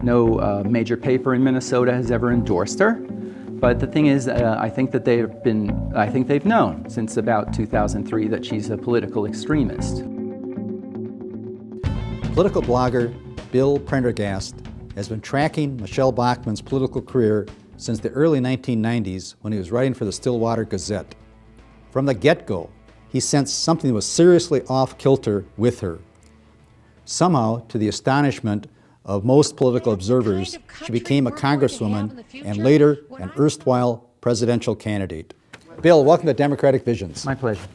No major paper in Minnesota has ever endorsed her. But the thing is, I think they've known since about 2003 that she's a political extremist. Political blogger Bill Prendergast has been tracking Michele Bachmann's political career since the early 1990s when he was writing for the Stillwater Gazette. From the get-go, he sensed something that was seriously off-kilter with her. Somehow, to the astonishment of most political observers, she became a congresswoman and later an erstwhile presidential candidate. Bill, welcome to Democratic Visions. My pleasure.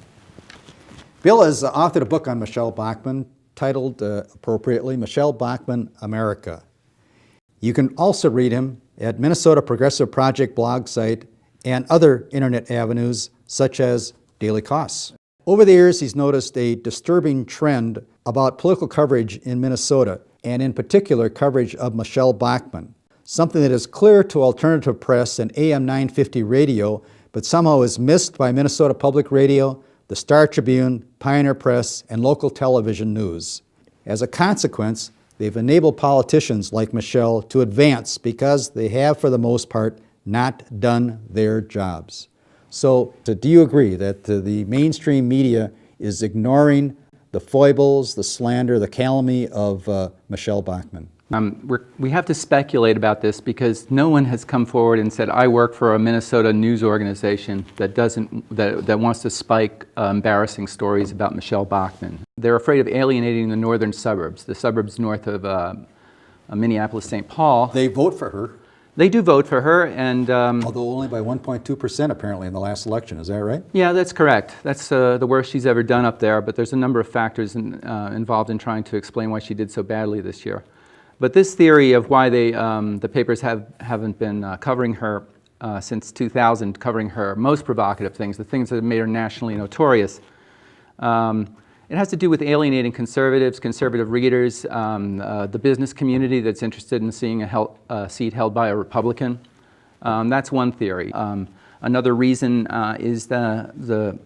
Bill has authored a book on Michele Bachmann titled, appropriately, Michele Bachmann, America. You can also read him at Minnesota Progressive Project blog site and other internet avenues such as Daily Costs. Over the years, he's noticed a disturbing trend about political coverage in Minnesota, and in particular coverage of Michele Bachmann, something that is clear to alternative press and AM 950 radio, but somehow is missed by Minnesota Public Radio, the Star Tribune, Pioneer Press, and local television news. As a consequence, they've enabled politicians like Michele to advance because they have, for the most part, not done their jobs. So do you agree that the mainstream media is ignoring the foibles, the slander, the calumny of Michele Bachmann? We have to speculate about this because no one has come forward and said, I work for a Minnesota news organization that wants to spike embarrassing stories about Michele Bachmann. They're afraid of alienating the northern suburbs, the suburbs north of Minneapolis, St. Paul. They vote for her. They do vote for her, and although only by 1.2% apparently in the last election, is that right? Yeah, that's correct. That's the worst she's ever done up there, but there's a number of factors involved in trying to explain why she did so badly this year. But this theory of why the papers haven't been covering her since 2000, covering her most provocative things, the things that have made her nationally notorious, it has to do with alienating conservatives, conservative readers, the business community that's interested in seeing a seat held by a Republican. That's one theory. Another reason is the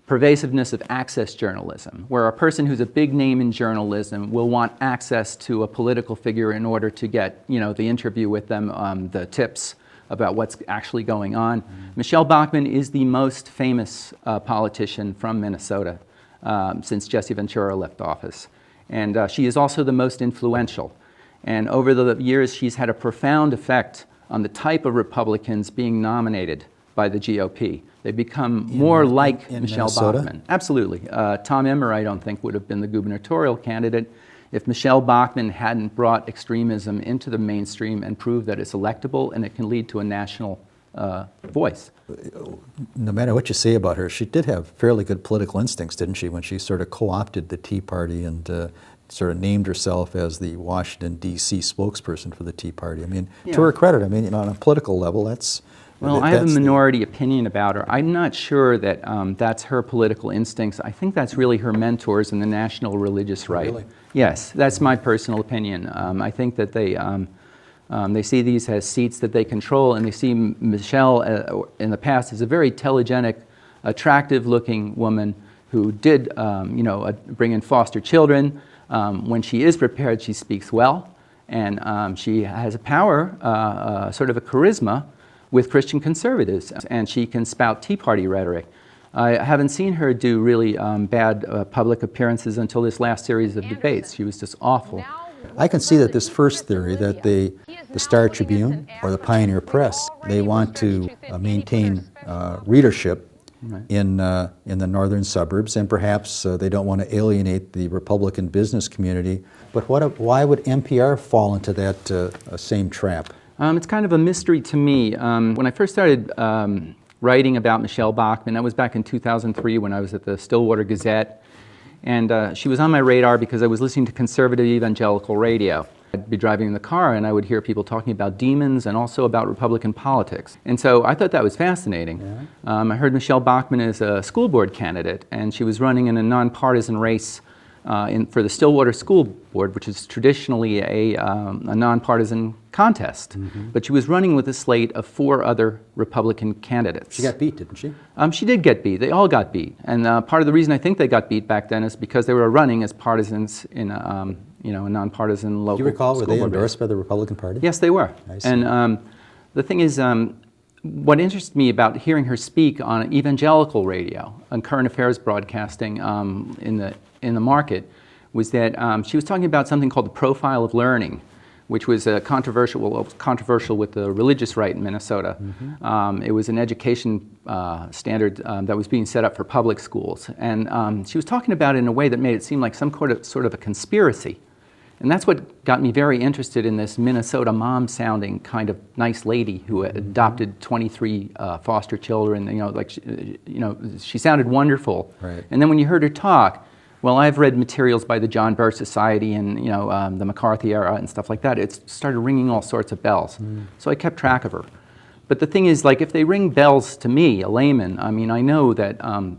pervasiveness of access journalism, where a person who's a big name in journalism will want access to a political figure in order to get, the interview with them, the tips about what's actually going on. Michele Bachmann is the most famous politician from Minnesota since Jesse Ventura left office. And she is also the most influential. And over the years, she's had a profound effect on the type of Republicans being nominated by the GOP. They've become more like Michele Bachmann. Absolutely. Tom Emmer, I don't think, would have been the gubernatorial candidate if Michele Bachmann hadn't brought extremism into the mainstream and proved that it's electable and it can lead to a national voice. No matter what you say about her, she did have fairly good political instincts, didn't she, when she sort of co-opted the Tea Party and sort of named herself as the Washington, D.C. spokesperson for the Tea Party. I mean, to her credit, I mean, on a political level, that's... Well, I have a minority opinion about her. I'm not sure that that's her political instincts. I think that's really her mentors in the National Religious Right. Really? Yes, that's my personal opinion. I think that they see these as seats that they control, and they see Michele in the past as a very telegenic, attractive-looking woman who did, bring in foster children. When she is prepared, she speaks well, and she has a power, sort of a charisma, with Christian conservatives, and she can spout Tea Party rhetoric. I haven't seen her do really bad public appearances until this last series of debates. She was just awful. I can see that this first theory, that the Star Tribune or the Pioneer Press, they want to maintain readership in the northern suburbs, and perhaps they don't want to alienate the Republican business community. But why would NPR fall into that same trap? It's kind of a mystery to me. When I first started writing about Michele Bachmann, that was back in 2003 when I was at the Stillwater Gazette, and she was on my radar because I was listening to conservative evangelical radio. I'd be driving in the car and I would hear people talking about demons and also about Republican politics. And so I thought that was fascinating. Yeah. I heard Michele Bachmann is a school board candidate, and she was running in a nonpartisan race for the Stillwater School Board, which is traditionally a nonpartisan contest. Mm-hmm. But she was running with a slate of 4 other Republican candidates. She got beat, didn't she? She did get beat. They all got beat. And part of the reason I think they got beat back then is because they were running as partisans in a nonpartisan local. Do you recall, were they board endorsed by the Republican Party? Yes, they were. I see. And the thing is, what interested me about hearing her speak on evangelical radio and current affairs broadcasting in the market was that she was talking about something called the profile of learning, which was controversial with the religious right in Minnesota. Mm-hmm. It was an education standard that was being set up for public schools. And she was talking about it in a way that made it seem like some sort of a conspiracy. And that's what got me very interested in this Minnesota mom-sounding kind of nice lady who adopted 23 foster children. She sounded wonderful. Right. And then when you heard her talk, well, I've read materials by the John Birch Society and the McCarthy era and stuff like that. It started ringing all sorts of bells. So I kept track of her. But the thing is, like, if they ring bells to me, a layman, I mean, I know that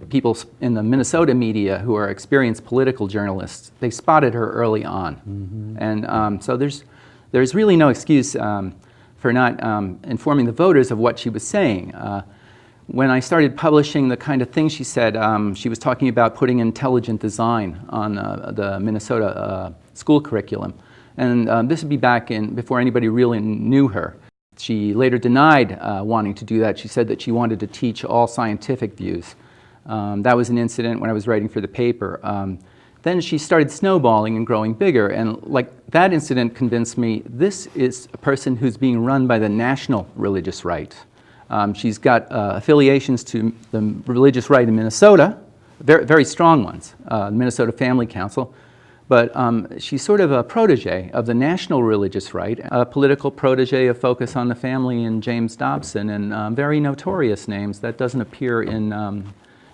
people in the Minnesota media who are experienced political journalists, they spotted her early on. Mm-hmm. And so there's really no excuse for not informing the voters of what she was saying. When I started publishing the kind of things she said, she was talking about putting intelligent design on the Minnesota school curriculum. And this would be back before anybody really knew her. She later denied wanting to do that. She said that she wanted to teach all scientific views. That was an incident when I was writing for the paper. Then she started snowballing and growing bigger, and like that incident convinced me this is a person who's being run by the national religious right. She's got affiliations to the religious right in Minnesota, very, very strong ones, the Minnesota Family Council. But she's sort of a protege of the national religious right, a political protege of Focus on the Family and James Dobson, and very notorious names. That doesn't appear in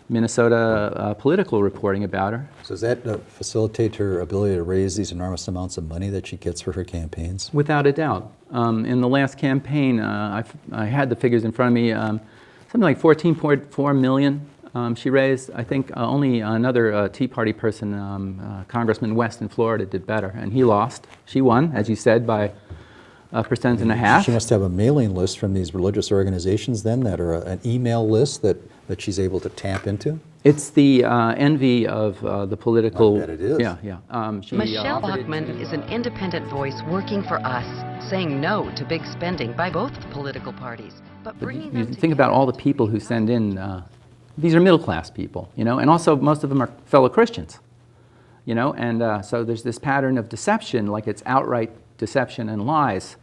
Minnesota political reporting about her. So does that facilitate her ability to raise these enormous amounts of money that she gets for her campaigns? Without a doubt. In the last campaign, I had the figures in front of me, something like $14.4 million. She raised, I think, only another Tea Party person, Congressman West in Florida, did better, and he lost. She won, as you said, by 1.5%. She must have a mailing list from these religious organizations then that are an email list that she's able to tap into? It's the envy of the political... I bet it is. Yeah. Michele Bachmann is an independent voice working for us, saying no to big spending by both political parties, but bringing them You think about all the people who send in... These are middle-class people, and also most of them are fellow Christians, and so there's this pattern of deception, like it's outright deception and lies.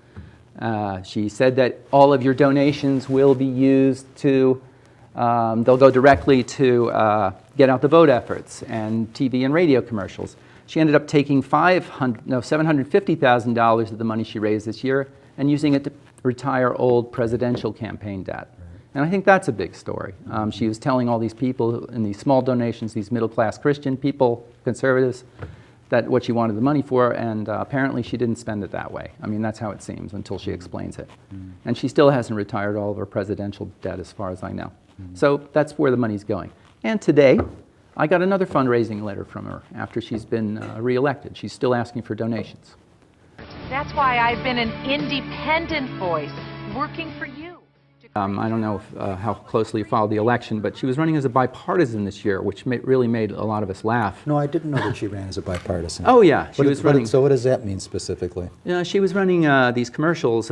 She said that all of your donations will be used to, they'll go directly to get out the vote efforts and TV and radio commercials. She ended up taking $750,000 of the money she raised this year and using it to retire old presidential campaign debt. And I think that's a big story. She was telling all these people in these small donations, these middle-class Christian people, conservatives, that what she wanted the money for, and apparently she didn't spend it that way. I mean, that's how it seems until she explains it. And she still hasn't retired all of her presidential debt as far as I know. So that's where the money's going. And today, I got another fundraising letter from her after she's been reelected. She's still asking for donations. That's why I've been an independent voice working for you. I don't know how closely you followed the election, but she was running as a bipartisan this year, which really made a lot of us laugh. No, I didn't know that she ran as a bipartisan. Oh, yeah. She was running. So what does that mean specifically? She was running these commercials.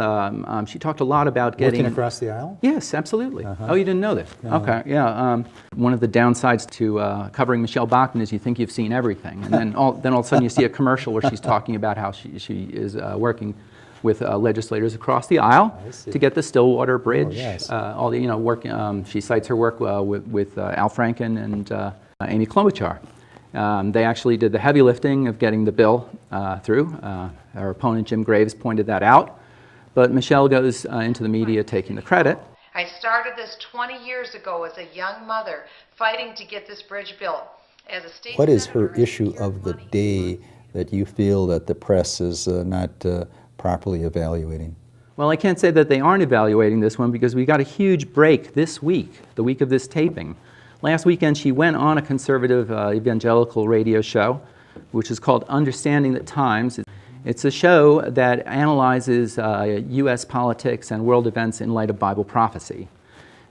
She talked a lot about getting... Looking across the aisle? Yes, absolutely. Oh, you didn't know that? No. Okay, yeah. One of the downsides to covering Michele Bachmann is you think you've seen everything, and then all of a sudden you see a commercial where she's talking about how she is working with legislators across the aisle to get the Stillwater Bridge. Oh, yes. All the work. She cites her work with Al Franken and Amy Klobuchar. They actually did the heavy lifting of getting the bill through. Her opponent Jim Graves pointed that out, but Michele goes into the media taking the credit. I started this 20 years ago as a young mother fighting to get this bridge built. As a state What is her senator, issue of the day that you feel that the press is not properly evaluating? Well, I can't say that they aren't evaluating this one because we got a huge break this week, the week of this taping. Last weekend, she went on a conservative evangelical radio show, which is called Understanding the Times. It's a show that analyzes U.S. politics and world events in light of Bible prophecy.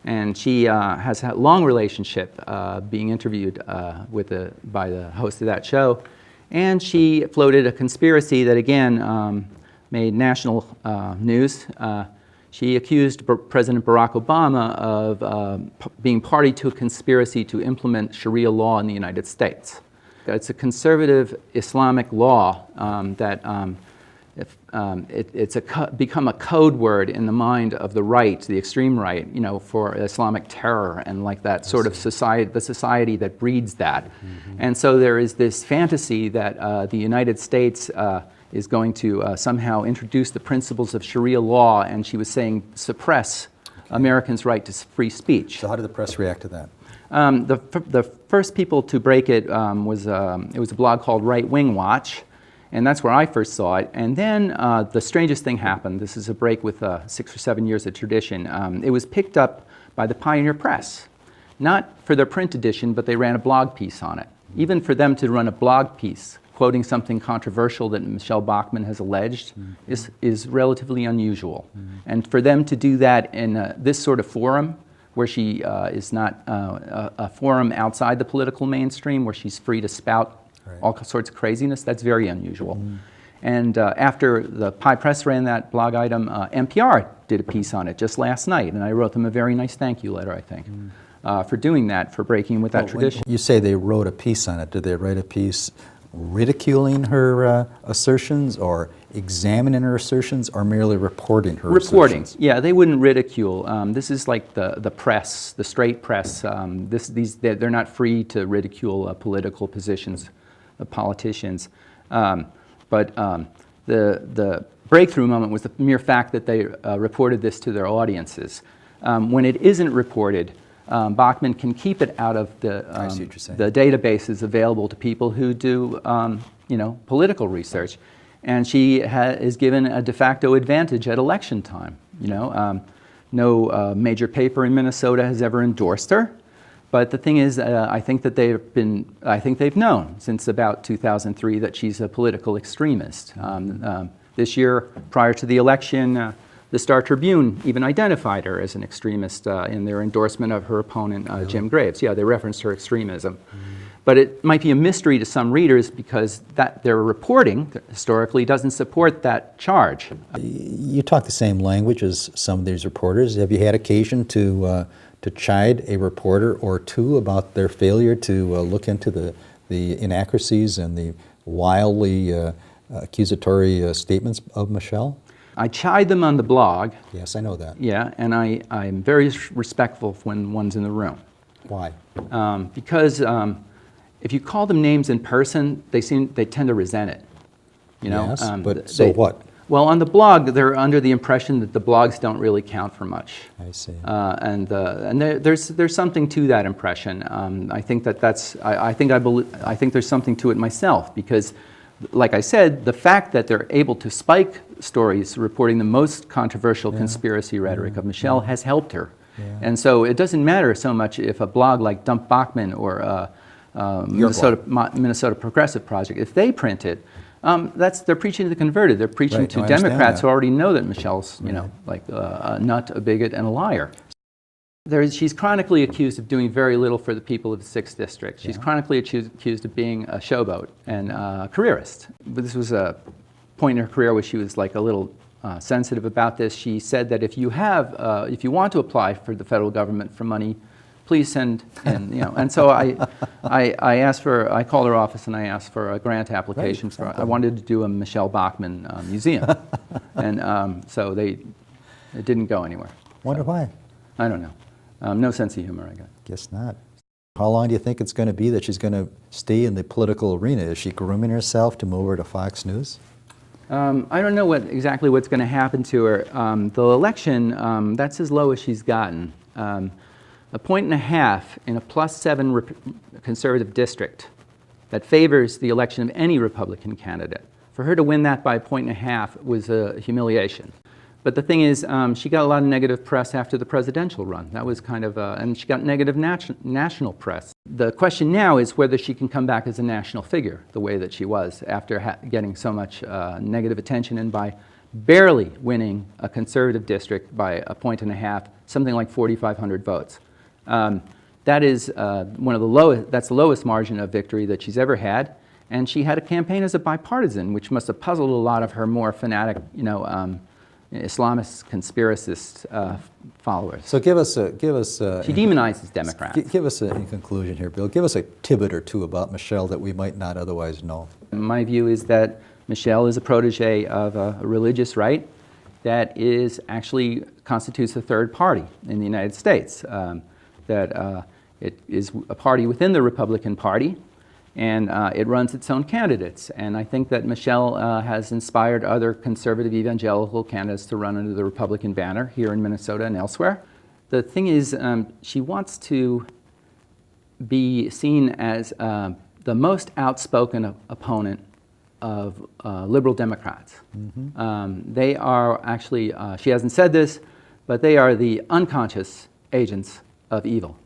And she has a long relationship being interviewed by the host of that show. And she floated a conspiracy that, again, made national news. She accused President Barack Obama of being party to a conspiracy to implement Sharia law in the United States. It's a conservative Islamic law that it's become a code word in the mind of the right, the extreme right, you know, for Islamic terror and like that sort of society, the society that breeds that. Mm-hmm. And so there is this fantasy that the United States is going to somehow introduce the principles of Sharia law, and she was saying suppress Americans' right to free speech. So how did the press react to that? The first people to break it was a blog called Right Wing Watch, and that's where I first saw it. And then the strangest thing happened. This is a break with 6 or 7 years of tradition. It was picked up by the Pioneer Press, not for their print edition, but they ran a blog piece on it. Even for them to run a blog piece quoting something controversial that Michele Bachmann has alleged is relatively unusual. And for them to do that in this sort of forum, where she is not a forum outside the political mainstream, where she's free to spout all sorts of craziness, that's very unusual. And after the Pie Press ran that blog item, NPR did a piece on it just last night, and I wrote them a very nice thank you letter, I think, for doing that, for breaking with that tradition. You say they wrote a piece on it. Did they write a piece ridiculing her assertions, or examining her assertions, or merely reporting her assertions? Yeah, they wouldn't ridicule. This is like the press, the straight press. They're not free to ridicule political positions of politicians. But the breakthrough moment was the mere fact that they reported this to their audiences. When it isn't reported, Bachmann can keep it out of the databases available to people who do political research, and she is given a de facto advantage at election time. No major paper in Minnesota has ever endorsed her, but the thing is, I think they've known since about 2003 that she's a political extremist. This year, prior to the election, the Star Tribune even identified her as an extremist in their endorsement of her opponent, Jim Graves. Yeah, they referenced her extremism. But it might be a mystery to some readers because their reporting historically doesn't support that charge. You talk the same language as some of these reporters. Have you had occasion to chide a reporter or two about their failure to look into the inaccuracies and the wildly accusatory statements of Michele? I chide them on the blog. Yes, I know that. Yeah, and I'm very respectful when one's in the room. Why? Because if you call them names in person, they tend to resent it. Yes, but so what? Well, on the blog, they're under the impression that the blogs don't really count for much. I see. And there's something to that impression. I think there's something to it myself because, like I said, the fact that they're able to spike stories reporting the most controversial conspiracy rhetoric of Michele has helped her. Yeah. And so it doesn't matter so much if a blog like Dump Bachmann or Minnesota Progressive Project, if they print it, they're preaching to the converted. They're preaching to Democrats who already know that Michelle's, like a nut, a bigot, and a liar. She's chronically accused of doing very little for the people of the 6th District. She's chronically accused of being a showboat and a careerist. But this was a point in her career where she was like a little sensitive about this. She said that if you want to apply for the federal government for money, please send in, And so I called her office and I asked for a grant application. I wanted to do a Michele Bachmann museum. And so it didn't go anywhere. Wonder why? I don't know. No sense of humor, I guess. Guess not. How long do you think it's going to be that she's going to stay in the political arena? Is she grooming herself to move over to Fox News? I don't know exactly what's going to happen to her. The election, that's as low as she's gotten. A point and a half in a +7 conservative district that favors the election of any Republican candidate. For her to win that by a point and a half was a humiliation. But the thing is, she got a lot of negative press after the presidential run. That was kind of, and she got negative national press. The question now is whether she can come back as a national figure the way that she was after getting so much negative attention and by barely winning a conservative district by a point and a half, something like 4,500 votes. That is that's the lowest margin of victory that she's ever had. And she had a campaign as a bipartisan, which must have puzzled a lot of her more fanatic, Islamist conspiracist followers. So give us She demonizes Democrats. Give us in conclusion here, Bill. Give us a tidbit or two about Michele that we might not otherwise know. My view is that Michele is a protege of a religious right that is actually constitutes a third party in the United States. It is a party within the Republican Party, and it runs its own candidates. And I think that Michele has inspired other conservative evangelical candidates to run under the Republican banner here in Minnesota and elsewhere. The thing is, she wants to be seen as the most outspoken opponent of liberal Democrats. Mm-hmm. They are actually, she hasn't said this, but they are the unconscious agents of evil.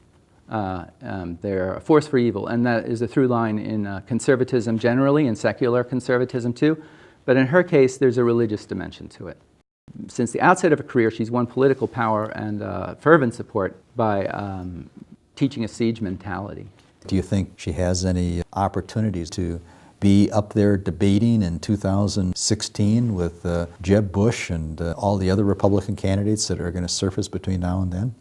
They're a force for evil, and that is a through line in conservatism generally, and secular conservatism too. But in her case, there's a religious dimension to it. Since the outset of her career, she's won political power and fervent support by teaching a siege mentality. Do you think she has any opportunities to be up there debating in 2016 with Jeb Bush and all the other Republican candidates that are going to surface between now and then?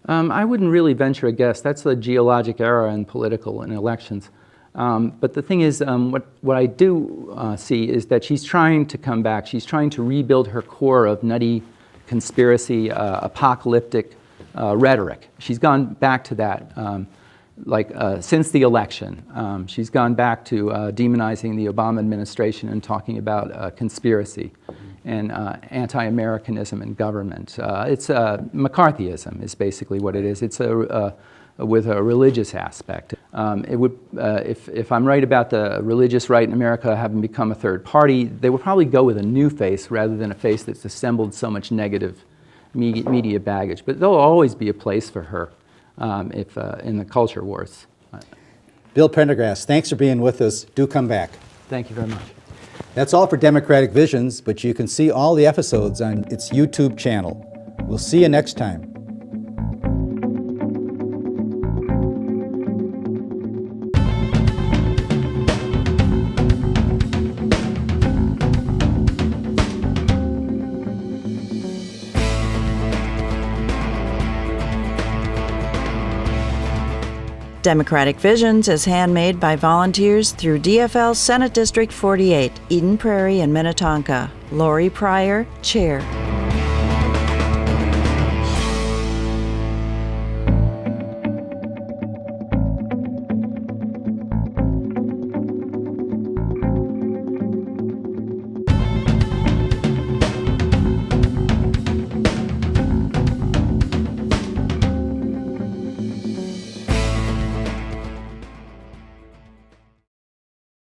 I wouldn't really venture a guess. That's the geologic era in political and elections. But the thing is, what I do see is that she's trying to come back. She's trying to rebuild her core of nutty conspiracy, apocalyptic rhetoric. She's gone back to that. Since the election, she's gone back to demonizing the Obama administration and talking about conspiracy and anti-Americanism in government. It's McCarthyism is basically what it is. It's with a religious aspect. It would, if I'm right about the religious right in America having become a third party, they would probably go with a new face rather than a face that's assembled so much negative media baggage. But there'll always be a place for her. If in the culture wars. Bill Prendergast, thanks for being with us. Do come back. Thank you very much. That's all for Democratic Visions, but you can see all the episodes on its YouTube channel. We'll see you next time. Democratic Visions is handmade by volunteers through DFL Senate District 48, Eden Prairie and Minnetonka. Lori Pryor, Chair.